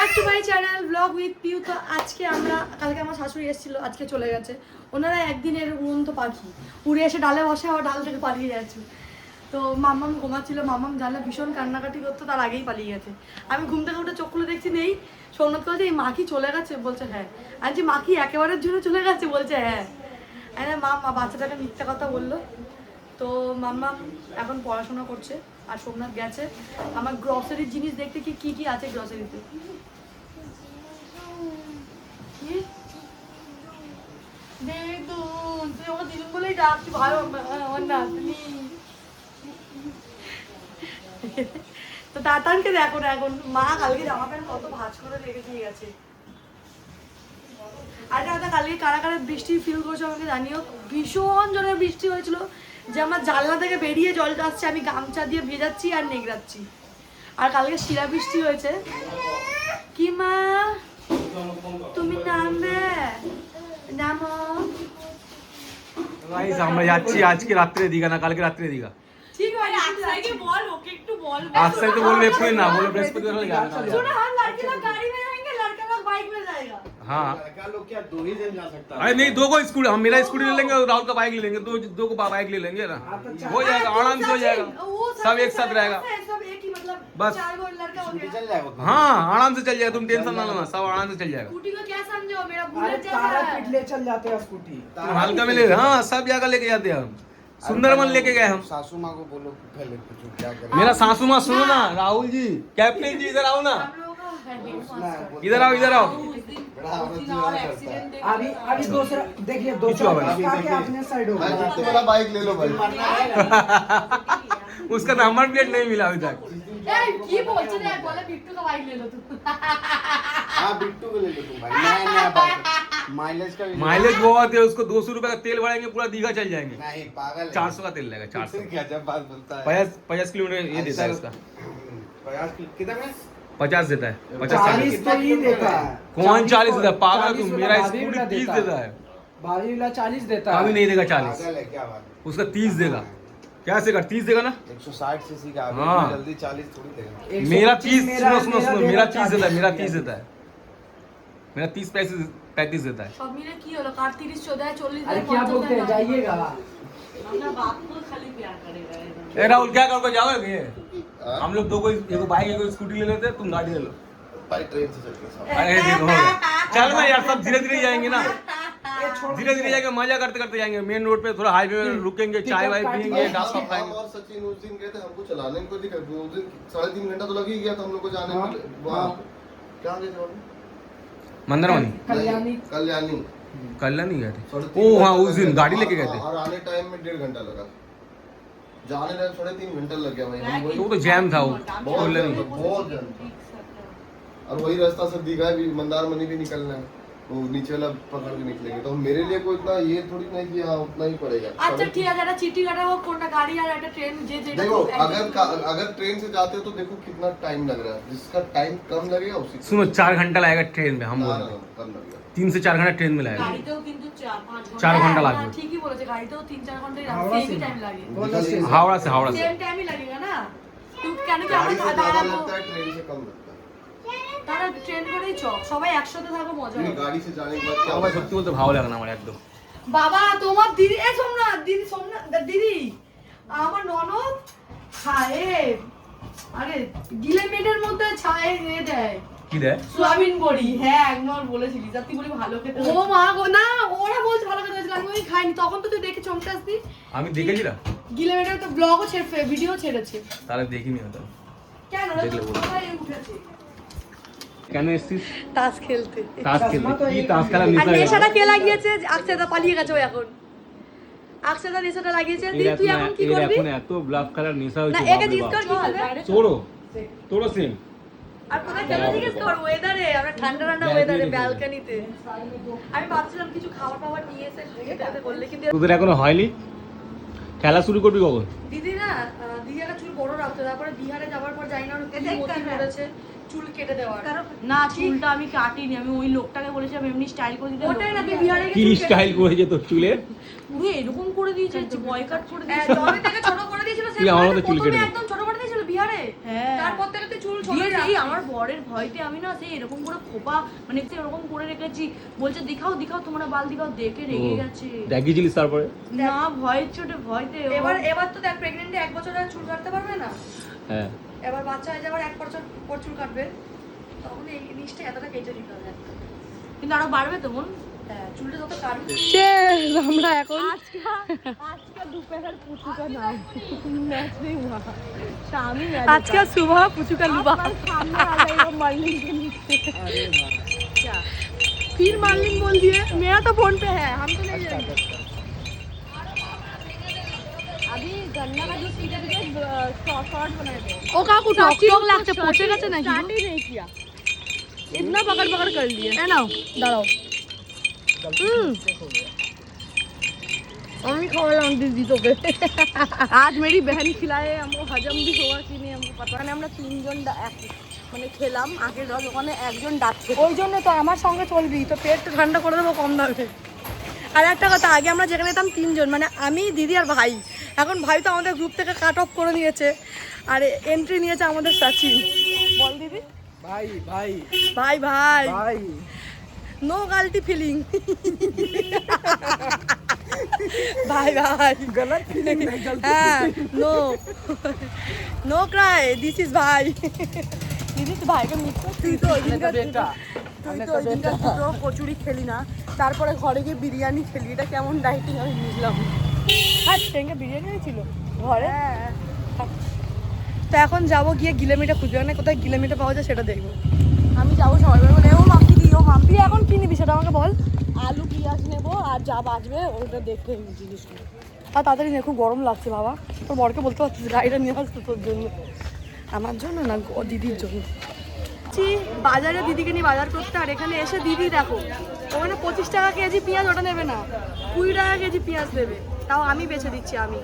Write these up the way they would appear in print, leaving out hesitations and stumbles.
Back to my channel vlog with Piu. তো আজকে আমরা কালকে আমার শাশুড়ি এসেছিল, আজকে চলে গেছে। ওনারা একদিনের উড়ন্ত পাখি, উড়ে এসে ডালে বসে আবার ডাল থেকে পালিয়ে যাচ্ছে। তো মাম্মাম ঘুমাচ্ছিল, মাম্মাম জানলে ভীষণ কান্নাকাটি করতো, তার আগেই পালিয়ে গেছে। আমি ঘুম থেকে উঠে চোখ খুলে দেখছি নেই। সৌনদ বলছে এই মা কি চলে গেছে? বলছে হ্যাঁ। আর যে মা কি একেবারের জন্য চলে গেছে? বলছে হ্যাঁ। মা বাচ্চাটাকে মিথ্যা কথা বললো। তো মাম্মা এখন পড়াশোনা করছে আর সোমনাথ গেছে আমার গ্রসারির জিনিস দেখতে কি কি আছে গ্রসারিতে। তুই আমার দিদুন বলেই ডাকছি ভালো আমার নাতনি। তো তাতানকে দেখো না, এখন মা কালকে জামা প্যান্ট কত ভাঁজ করে রেখে দিয়ে গেছে। আর দাদা কালকে কারা কারা বৃষ্টি ফিল করছে আমাকে জানিও। ভীষণ জোরে বৃষ্টি হয়েছিল, যে আমার জানলা থেকে বেরিয়ে জলটা আসছে, আমি গামছা দিয়ে ভেজাচ্ছি আর নেগড়াচ্ছি। আর কালকে শিলা বৃষ্টি হয়েছে। কি মা তুমি নামবে? নামো। গাইস আমরা যাচ্ছি আজকে রাত্রে দীঘা, না কালকে রাত্রে দীঘা। ঠিক আছে আজকে বল, ওকে একটু বল। আজকে তো বলবে এক্ষুনি না, বলে বৃহস্পতিবার হলে যাবে না। सुनो हम लड़के लोग गाड़ी में जाएंगे, लड़का लोग बाइक में जाएगा। हाँ लड़का लोग क्या 2 ही जन जा सकता है? अरे नहीं, दो को स्कूटी, हम मेरा स्कूटी ले लेंगे और राहुल का बाइक ले लेंगे, दो को बाइक ले लेंगे ना, हो जाएगा आराम से हो जाएगा, सब एक साथ रहेगा। सब एक ही मतलब बस। 4 गो लड़का हो स्कूटी गया। चल जाएगा उतना। हाँ आराम से चल जाएगा, तुम टेंशन ना लेना, सब आराम से चल जाएगा। स्कूटी को क्या समझो, मेरा अरे बुलेट जैसा तारा है। पीट ले चल जाते हैं स्कूटी। हल्का में ले, हाँ सब जगह लेके जाते हैं हम। सुंदरबन लेके गए हम। सासू माँ को बोलो कि पहले पूछो क्या करें। मेरा सासू माँ सुनो ना, राहुल जी कैप्टन जी इधर आओ ना, हम लोगों का है हेडमास्टर। इधर आओ इधर आओ। बड़ा औरत जी वाला करता है। अभी दूसरा देखिए, पीछे दूसरा आओ भाई। बस आके अपने साइड हो भाई गया। जितने वाला बाइक ले लो भाई। उसका नंबर प्लेट नहीं मिला अभी तक। ए की बोलते रे, बोले बिट्टू का बाइक ले लो तू। हाँ बिट्टू को ले लो तुम भाई, नया नया बाइक माइलेज का भी। माइलेज बहुत है, उसको 200 रुपए का तेल भरेंगे पूरा दीघा चल जाएंगे। नहीं पागल है। 400 का तेल लगेगा, 400 क्या जब बात बोलता है। 50 किलोमीटर ये देता है उसका, 50 कितना में? 50 देता है, 50 40 तो ही देता है। कौन 40 देता है? पागल 40 तुम, वाला मेरा भाभी स्कूटी वाला 30 देता है, भाभी वाला 40 देता कभी है। नहीं देगा 40, पागल है क्या बात है? उसका 30 देगा। क्या सेगा 30 देगा ना? 160 सीसी का आगे हाँ। जल्दी 40 थोड़ी देगा। 125 मेरा 30, सुनो सुनो सुनो, मेरा 30 देता है, मेरा 30 40 देता है, मेरा 30 35 देता है। सब मिले की হলো কার 30 14 40 अरे क्या बोलते हैं, जाइएगा। अपना बाप को खाली प्यार करेगा एकदम। ए राहुल क्या करोगे, जाओगे? हाँ? हम लोग दो को, एक बाइक एक स्कूटी ले लेते हैं, तुम गाड़ी ले लो। भाई ट्रेन से चल के सब। अरे देखो चल ना यार, सब धीरे धीरे जाएंगे ना, ये छोड़ धीरे धीरे जाएंगे, मजा करते करते जाएंगे। मेन रोड पे थोड़ा हाईवे में रुकेंगे, चाय वाय पियेंगे, डाब हम खाएंगे। और सचिन उस दिन गए थे, हमको चलाने में कोई दिक्कत नहीं। उस दिन 3.5 घंटा तो लग ही गया था हम लोग को जाने हाँ, में वहाँ। हाँ। क्या गए थे वहाँ? मंदरमनी कल्याणी। कल्याणी। कल्याणी गए थे। 3.5 ओ हाँ उस दिन गाड़ी लेके गए थे, और आने टाइम में 1.5 घंटा लगा। जाने टाइम 3.5 घंटा लग गया भाई। हम तो वो वही तो जैम था वो, बहुत कल्याणी। जैम था, बहुत जैम था। और वही रास्ता से दीघा भी, मंदारमनी भी निकलना है, वो नीचे वाला पकड़ के निकलेंगे। तो मेरे लिए कोई इतना ये थोड़ी नहीं कि हाँ उतना ही पड़ेगा। আচ্ছা ঠিক আছে, একটা চিঠি কাটাবো, কোনটা গাড়ি আর একটা ট্রেন যে যে देखो अगर ट्रेन से जाते हो तो देखो कितना टाइम लग रहा है, जिसका टाइम कम लगेगा उसी को। सुनो 4 घंटा लगेगा ट्रेन में, हम बोल हाँ, रहे हैं कम लगेगा। 3 से 4 घंटा ट्रेन में लगेगा। গাড়িতেও কিন্তু 4-5 ঘন্টা 4 ঘন্টা লাগবে। ঠিকই বলেছে, গাড়িতেও 3-4 ঘন্টাই হাওড়া লাগবে, से। সেমই টাইম লাগে। बोलो से। हावड़ा से, हावड़ा से। সেম টাইমই লাগेगा না। তুই কেন কি गाड़ी से আমরা ज्यादा দাঁড়াবো? लगता है, ट्रेन से कम लगता है। তারা ট্রেন করেই চল, সবাই একসাথে থাকো, মজা क्योंकि হবে। गाड़ी से जाने के बाद क्या আমার होगा? সত্যি বলতে ভালো লাগে না আমার একদম। বাবা তোমার দিদি, এ সোমনাথ দিদি, সোমনাথ দিদি আমার ননদ ছায়ে, আরে গিলে মেটের মধ্যে ছায়ে এ দেয় কি দেয়? সোয়াবিন বড়ি। হ্যাঁ একবার বলেছিলি জাতি বড়ি ভালো খেতে। ও মা গো, না ওরা বলছে ভালো খেতে হয়েছিল, আমি ওই খাইনি। তখন তো তুই দেখে চমকে আসতি। আমি দেখেছি না, গিলে মেটের তো ব্লগও ছেড়ে, ভিডিও ছেড়েছে। তাহলে দেখিনি হতো। কেন রে দেখলে তো বলবো। সবাই উঠেছে কেন এসেছিস? তাস খেলতে। তাস খেলতে? কি তাস খেলা আর নেশা? নেশাটা কে লাগিয়েছে? আকসাদা পালিয়ে গেছে ও এখন। আকসাদা নেশাটা লাগিয়েছে। দিদি তুই এখন কি করবি? এখন এত ব্লাফ খেলার নেশা না হয়েছে একে বাপরে জিজ্ঞেস বাপ। কর কি করবে? তোরও তোরও সেম। আর কোথায় খেলা জিজ্ঞেস কর? ওয়েদারে, আমরা ঠান্ডা ঠান্ডা ওয়েদারে ব্যালকনিতে। আমি ভাবছিলাম কিছু খাবার টাবার নিয়ে এসে খেতে করলে, কিন্তু তোদের এখনো হয়নি, খেলা শুরু করবি কখন? দিদি না দিদি একটা চুল বড় রাখতো, তারপরে বিহারে যাওয়ার পর জানি না ওর কি মতি করেছে চুল কেটে দেওয়ার। না চুলটা আমি কাটিনি, আমি ওই লোকটাকে বলেছিলাম এমনি স্টাইল করে দিতে। ওটাই না, তুই বিহারে কি স্টাইল করেছে তোর চুলের? পুরো এরকম করে দিয়েছে, বয় কাট করে দিয়েছে। জবে থেকে ছোট করে দিয়েছিল, তুই আমার মতো চুল কেটে দে। একদম ছোট করে দিয়েছিল বিহারে হ্যাঁ। তারপর থেকে তুই চুল ছোট দিয়েছে, এই আমার বরের ভয়তে আমি না সেই এরকম করে খোপা মানে এরকম করে রেখেছি, বলছে দিখাও দিখাও তোমরা বাল দিখাও, দেখে রেগে গেছে। দেখিয়েছিলিস তারপরে? না ভয়ের চোটে ভয়তে এবার তো দেখ প্রেগনেন্টে 1 বছর আর চুল কাটতে পারবে না, হ্যাঁ এবার বাচ্চা হয়ে যাবার 1 বছর পর চুল কাটবে, তখন এই জিনিসটা এতটা কেটে দিতে হবে। কিন্তু আরো বাড়বে তো মন। হ্যাঁ চুলটা যত কাটবে আমরা এখন আজকে দুপুরের পুচুকা নাম मैच नहीं हुआ शामी आज का सुबह पुचू का लुबा सामने आ जाएगा मार्लिन के नीचे। अरे वाह क्या फिर मार्लिन बोल दिए, मेरा तो फोन पे है, हम तो नहीं जानते। अभी गन्ना का जूस पीते पीते शॉर्ट बनाए थे। ও কাকু টক টক লাগছে, পচে গেছে নাকি? स्टार्ट ही नहीं किया, इतना पकड़ पकड़ कर लिए। এ নাও দাঁড়াও, हम खवालाम दीदी तो पे आज मेरी बहन खिलाए, हमको हजम भी हुआ कि नहीं हमको पता नहीं। আমরা তিনজন মানে খেলাম, আগের দোকানে একজন ডাকছে, ওই জন্য তো আমার সঙ্গে চলবি, তো পেটটা ঠান্ডা করে দেবো কম দামে। আর একটা কথা, আগে আমরা যেখানে যেতাম 3 জন, মানে আমি, দিদি আর ভাই, এখন ভাই তো আমাদের গ্রুপ থেকে কাট অফ করে নিয়েছে, আর এন্ট্রি নিয়েছে আমাদের সচিন। বল দিদি। भाई भाई ভাই ভাই भाई নো গালটি ফিলিং ভাই ভাই गलत फीलिंग नहीं गलती হ্যাঁ no no cry, this is ভাই। দিদি তো ভাইকে মিস কর, তুই তো ওই हमने দিনকার तो बेटा তুই তো ওই দিনকার দুটো কচুরি খেলি না, তারপরে ঘরে গিয়ে বিরিয়ানি খেলি, এটা কেমন ডাইটিং আমি বুঝলাম। হ্যাঁ সেদিনকে বিরিয়ানি ছিল ঘরে। তো এখন যাবো গিয়ে গিলেমিটা খুঁজবো, মানে কোথায় গিলেমিটা পাওয়া যায় সেটা দেখবো। আমি যাবো সবাই বলে ও মাম্পি দিও মাম্পি, তুই এখন কি নিবি সেটা আমাকে বল। আলু পেঁয়াজ নেবো আর যা বাজবে ওটা দেখে জিনিসগুলো। আর তাড়াতাড়ি নে, খুব গরম লাগছে বাবা। তোর বরকে বলতে পারছিস গাড়িটা নিয়ে আসতো তোর জন্য, আমার জন্য না দিদির জন্য। বাজারে দিদিকে নিয়ে বাজার করতে, আর এখানে এসে দিদি দেখো ওখানে 25 টাকা কেজি পেঁয়াজ, ওটা নেবে না, 20 টাকা কেজি পেঁয়াজ দেবে, তাও আমি বেছে দিচ্ছি আমি,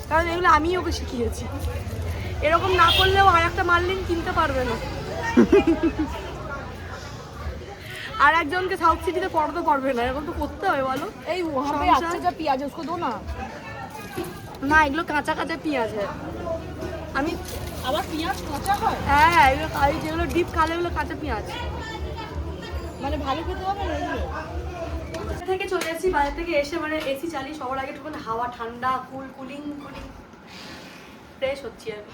কারণ এগুলো আমি ওকে শিখিয়েছি। এরকম না করলেও আর একটা মার্লিন কিনতে পারবে না, আর একজনকে সাউথ সিটিতে পড়াতে পারবে না, এরকম তো করতে হবে বলো। এই वहां पे সংসার- अच्छा प्याज उसको दो ना। না এগুলো কাঁচা কাঁচা পেঁয়াজ হয়, আমি আবার পেঁয়াজ কাঁচা হয় হ্যাঁ এগুলো যেগুলো ডিপ খালে এগুলো কাঁচা পেঁয়াজ। মানে ভালো খেতে হবে না এগুলো। বাজার থেকে চলে এসেছি, বাজার থেকে এসে মানে এসি চালিয়ে সবার আগে একটু হাওয়া ঠান্ডা কুলিং ফ্রেশ হচ্ছি আমি।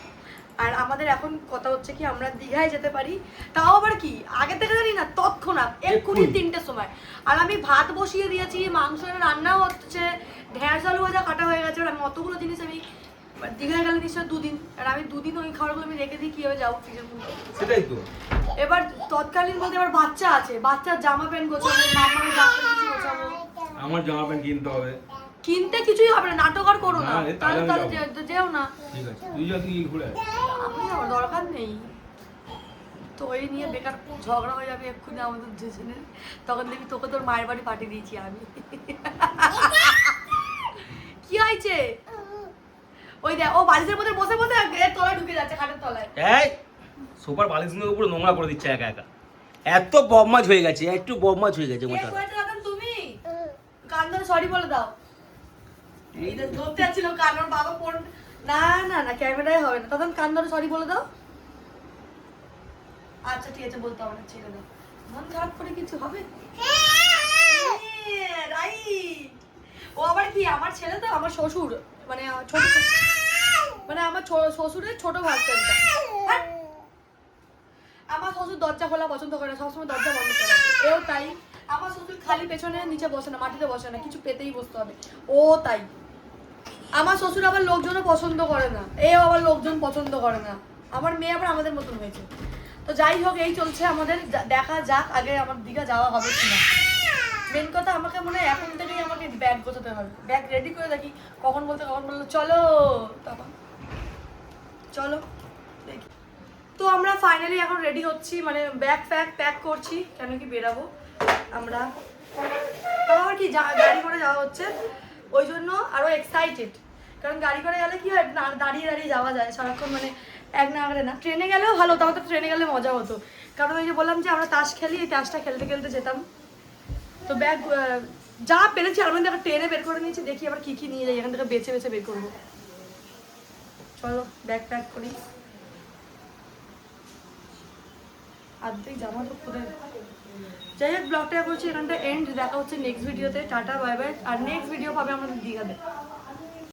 আর আমাদের এখন কথা হচ্ছে কি আমরা দীঘায় যেতে পারি, তাও আবার কি আগে থেকে জানি না, তৎক্ষণাৎ এক্ষুনি 3টের সময়। আর আমি ভাত বসিয়ে দিয়েছি, মাংস রান্নাও হচ্ছে, ঢেঁড়স আলু ভাজা কাটা হয়ে গেছে, আর আমি অতগুলো জিনিস আমি দীঘায় গেলে নিশ্চয় 2 দিন, আর আমি 2 দিন ওই খাবারগুলো আমি রেখে দিই কীভাবে যাবো ফ্রিজের মধ্যে। সেটাই তো। এবার তৎকালীন বলতে এবার বাচ্চা আছে, বাচ্চার জামা প্যান্ট গোছাবো, মামার জামা প্যান্ট গোছাবো, আমার জামা প্যান্ট কিনতে হবে। কিনতে কিছুই হবে না, নাটক আর করো না, না, তাহলে আমি তাহলে যাবো। যেও না, ঠিক আছে, তুই যদি ঘুরে আয়। আমি আমার দরকার নেই তো, ওই নিয়ে বেকার ঝগড়া হয়ে যাবে এক্ষুনি আমাদের দুজনের, তখন দেখবি তোকে তোর মায়ের বাড়ি পাঠিয়ে দিয়েছি আমি। কি হয়েছে? ওই দেখ ও বালিশের মধ্যে বসে বসে এর তলায় ঢুকে যাচ্ছে, খাটের তলায়। এই সুপার বালিশের উপরে নোংরা করে দিচ্ছে একা একা, এত বদমাজ হয়ে গেছে, একটু বদমাজ হয়ে গেছে কে মোটা। করেছে দাদা তুমি? কান ধরে সরি বলে দাও। এই যে ধরতে যাচ্ছিল কান, ওর বাবা ফোন, না না না ক্যামেরায় হবে না, তখন কান ধরে সরি বলে দাও। আচ্ছা ঠিক আছে বলতে হবে না, ছেড়ে দাও, মন খারাপ করে কিছু হবে। রাইট, ও আবার কি আমার ছেলে তো, আমার শ্বশুর মানে ছোট, মানে আমার শ্বশুরের ছোট ভাস্তানটা। আমার শ্বশুর দরজা খোলা পছন্দ করে না, সবসময় দরজা বন্ধ করে, এও তাই। আমার শ্বশুর খালি পেছনে নিচে বসে না, মাটিতে বসে না, কিছু পেতেই বসতে হবে, ও তাই। আমার শ্বশুর আবার লোকজনও পছন্দ করে না, এও আবার লোকজন পছন্দ করে না, আমার মেয়ে আবার আমাদের মতন হয়েছে। তো যাই হোক এই চলছে আমাদের, দেখা যাক আগে আমার দীঘা যাওয়া হবে কিনা। মেন কথা আমাকে মনে হয় এখন থেকেই আমাকে ব্যাগ গোছাতে হবে, ব্যাগ রেডি করে দেখি কখন বললো চলো, তখন চলো দেখি। তো আমরা ফাইনালি এখন রেডি হচ্ছি, মানে ব্যাগ প্যাক করছি, কেন কি বেরাবো আমরা, তাও আর কি গাড়ি করে যাওয়া হচ্ছে, ওই জন্য আরো এক্সাইটেড। কারণ গাড়ি করে গেলে কি হয়, দাঁড়িয়ে দাঁড়িয়ে যাওয়া যায় সারাক্ষণ, মানে এক নাগারে না। ট্রেনে গেলেও ভালো, তাও তো ট্রেনে গেলে মজা হতো, কারণ ওই যে বললাম যে আমরা তাস খেলি, এই তাসটা খেলতে খেলতে যেতাম। তো ব্যাগ যা পেরেছি আর মধ্যে ট্রেনে বের করে নিয়েছি, দেখি আবার কি কি নিয়ে যাই, এখান থেকে বেছে বেছে বের করবো। চলো ব্যাগ প্যাক করি। অর্ধেক জামা তো পরে। যাই হোক ব্লগটা করছি এখানটা এন্ড। দেখা হচ্ছে নেক্সট ভিডিওতে। Tata bye bye. আর নেক্সট ভিডিও পাবে আমাদের দীঘাতে।